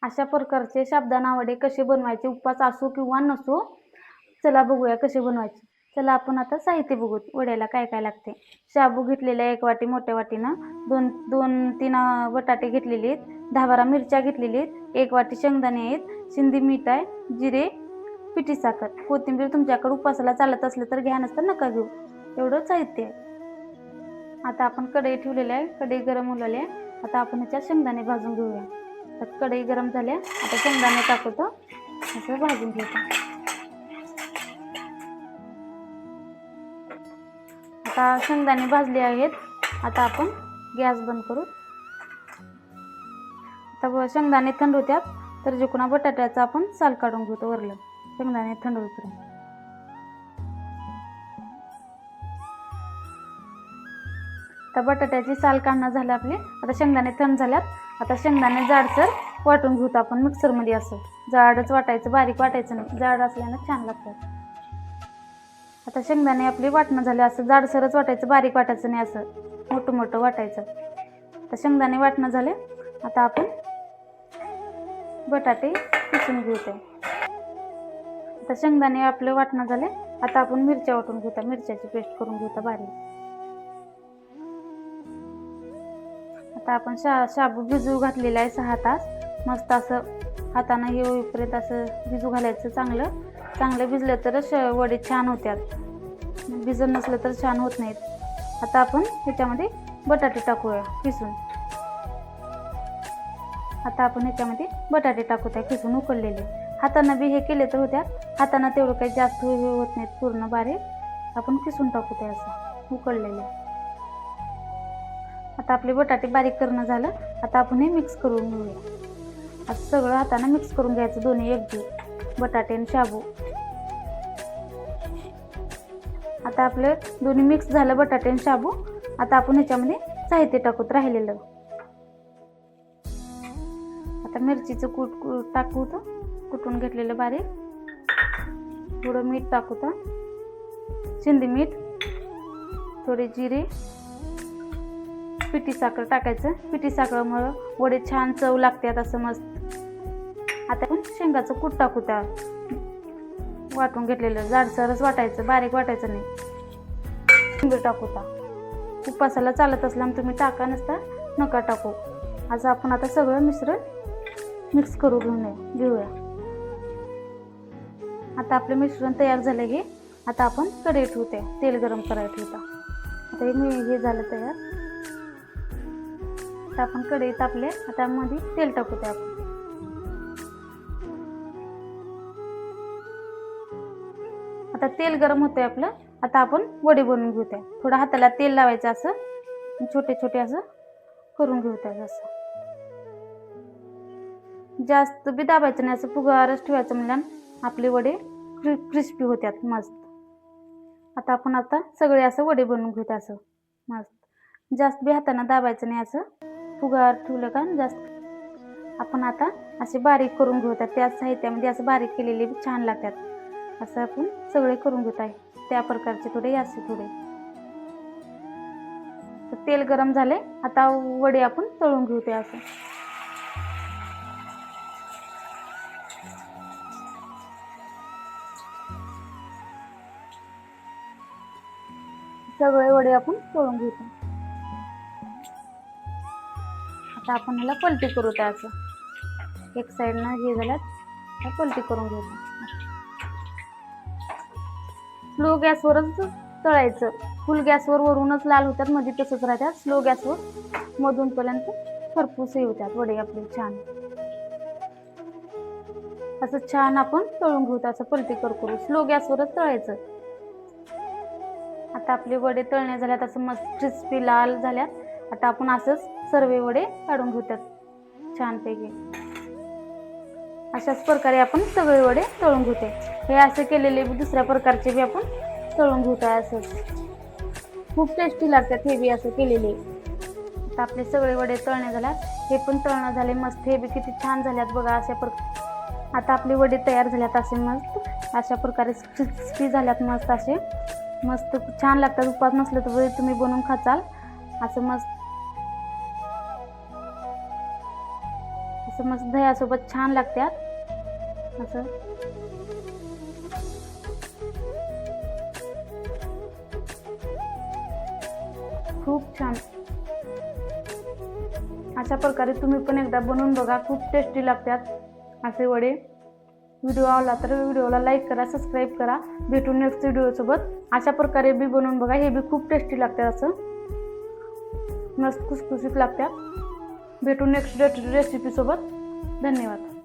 अशा प्रकारचे साबुदाणा वडे कसे बनवायचे, उपवास असो किंवा नसो. चला बघूया कसे बनवायचे. चला आपण आता साहित्य बघू. वड्याला काय काय लागते. शाबू घेतलेला 1 वाटी मोठ्या वाटीनं, 2-3 बटाटे घेतलेले आहेत, 10-12 मिरच्या घेतलेली आहेत, 1 वाटी शेंगदाणे आहेत, शिंदी मीठ आहे, जिरे, पिठी साखर, कोथिंबीर तुमच्याकडे उपवासाला चालत असलं तर घ्या, नसतं नका घेऊ. एवढं साहित्य आहे. आता आपण कढई ठेवलेली आहे, कढई गरम होलेली आहे. आता आपण ह्याच्यात शेंगदाणे भाजून घेऊया. तर कढई गरम झाली, आता शेंगदाणे टाकतो, असं भाजून घेतो. आता शेंगदाणे भाजले आहेत. आता आपण गॅस बंद करू. आता शेंगदाणे थंड होत्यात तर जिकुणा बटाट्याचा आपण साल काढून घेतो वरलं, शेंगदाणे थंड होईपर्यंत. आता बटाट्याची साल काढणं झालं आपले. आता शेंगदाणे थंड झाल्यात. आता शेंगदाणे जाडसर वाटून घेऊत आपण मिक्सरमध्ये. असं जाडच वाटायचं, बारीक वाटायचं नाही, जाड असल्यानं छान लागतात. आता शेंगदाणे आपले वाटणं झाले. असं जाडसरच वाटायचं, बारीक वाटायचं नाही, असं मोठं मोठं वाटायचं. आता शेंगदाणे वाटणं झाले. आता आपण बटाटे किसून घेऊया. आता शेंगदाणे आपलं वाटणं झाले. आता आपण मिरच्या वाटून घेऊया, मिरच्याची पेस्ट करून घेऊया बारीक. आता आपण शाबू भिजू घातलेला आहे 6 तास. मस्त असं हातानं हे होईपर्यंत असं भिजू घालायचं. चांगलं भिजलं तरच वडे छान होतात, भिजत नसलं तर छान होत नाहीत. आता आपण ह्याच्यामध्ये बटाटे टाकूया किसून. आता आपण ह्याच्यामध्ये बटाटे टाकूया किसून उकडलेले. हातानं बी हे केले तर होत्यात, हातानं तेवढं काही जास्त हे होत नाहीत पूर्ण बारीक. आपण किसून टाकूया असं उकडलेले. आता आपले बटाटे बारीक करणं झालं. आता आपण हे मिक्स करून घेऊया. असं सगळं हातानं मिक्स करून घ्यायचं, दोन्ही एकजीव, बटाटे आणि शाबू. आता आपलं दोन्ही मिक्स झालं, बटाटे आणि शाबू. आता आपण ह्याच्यामध्ये साहित्य टाकूत राहिलेलं. आता मिरचीचं कूट टाकूत, कुटून घेतलेलं बारीक. थोडं मीठ टाकूत, शिंदी मीठ, थोडे जिरे, पिठी साखर टाकायचं. पिठी साखरेमुळं वडे छान चव लागतात असं मस्त. आता आपण शेंगाचं कूट टाकू, त्या वाटून घेतलेलं जाडसरच वाटायचं, बारीक वाटायचं नाही. कोथिंबीर टाकू. उपवासाला चालत असल्यामुळे तुम्ही टाका, नसता नका टाकू. असं आपण आता सगळं मिश्रण मिक्स करू घेऊया. आता आपलं मिश्रण तयार झालं. हे आता आपण कढई ठेवते, तेल गरम करायला ठेवता. आता हे झालं तयार. आता आपण कढई तापले. आता मध्ये तेल टाकूया आपण. आता तेल गरम होतंय आपलं. आता आपण वडे बनवून घेऊया. थोडं हाताला तेल लावायचं, असं छोटे छोटे असं करून घेऊया. असं जास्त बी दाबायचं नाही, असं फुगारच ठेवायचं म्हणजे आपले वडे क्रिस्पी होत्यात मस्त. आता सगळे असं वडे बनवून घेऊया असं मस्त. जास्त बी हाताने दाबायचं नाही, असं फुगार ठेवलं का जास्त. आपण आता असे बारीक करून घेऊया. त्या साहित्यामध्ये असं बारीक केलेले छान लागतात. असं आपण सगळे करून घेत आहे, त्या प्रकारचे थोडे, असे थोडे. तर तेल गरम झाले. आता वडे आपण तळून घेऊया असं. सगळे वडे आपण तळून घेतो. आता आपण ह्याला पलटी करू. त्या असं एक साईडनं हे झाल्यात, पलटी करून घेऊ. स्लो गॅसवरच तळायचं. फुल गॅसवर वरूनच लाल होतात, मध्ये तसंच राहतात. स्लो गॅसवर मधूनपर्यंत खरपूस हे होतात वडे आपले छान. असं छान आपण तळून घेऊ. असं पलटी करू स्लो गॅसवरच तळायचं. आता आपले वडे तळणे झाल्यात, असं मस्त क्रिस्पी लाल झाल्यात. आता आपण असंच सर्व वडे काढून घेतात छानपैकी. अशाच प्रकारे आपण सगळे वडे तळून घेतो. हे असे केलेले दुसऱ्या प्रकारचे बी आपण तळून घेतो. असं खूप टेस्टी लागतात हे बी असं केलेले. आता आपले सगळे वडे तळणे झाल्यात. हे पण तळणं झाले मस्त. हे बी किती छान झाल्यात बघा. अशा प्रकारे आता आपले वडे तयार झाल्यात असे मस्त. अशा प्रकारे क्रिस्पी झाल्यात मस्त. असे मस्त छान लागतात. उपवास नसलं तर तुम्ही बनवून खाचाल असं मस्त. असं मस्त दह्यासोबत छान लागतात असं. खूप छान. अशा प्रकारे तुम्ही पण एकदा बनवून बघा, खूप टेस्टी लागतात असे वडे. व्हिडिओ आवडला तर व्हिडिओला लाईक करा, सबस्क्राईब करा. भेटू नेक्स्ट व्हिडिओसोबत. अशा प्रकारे बी बनवून बघा, हे बी खूप टेस्टी लागतात असं मस्त खुसखुशीत लागतात. भेटू नेक्स्ट रेसिपीसोबत. धन्यवाद.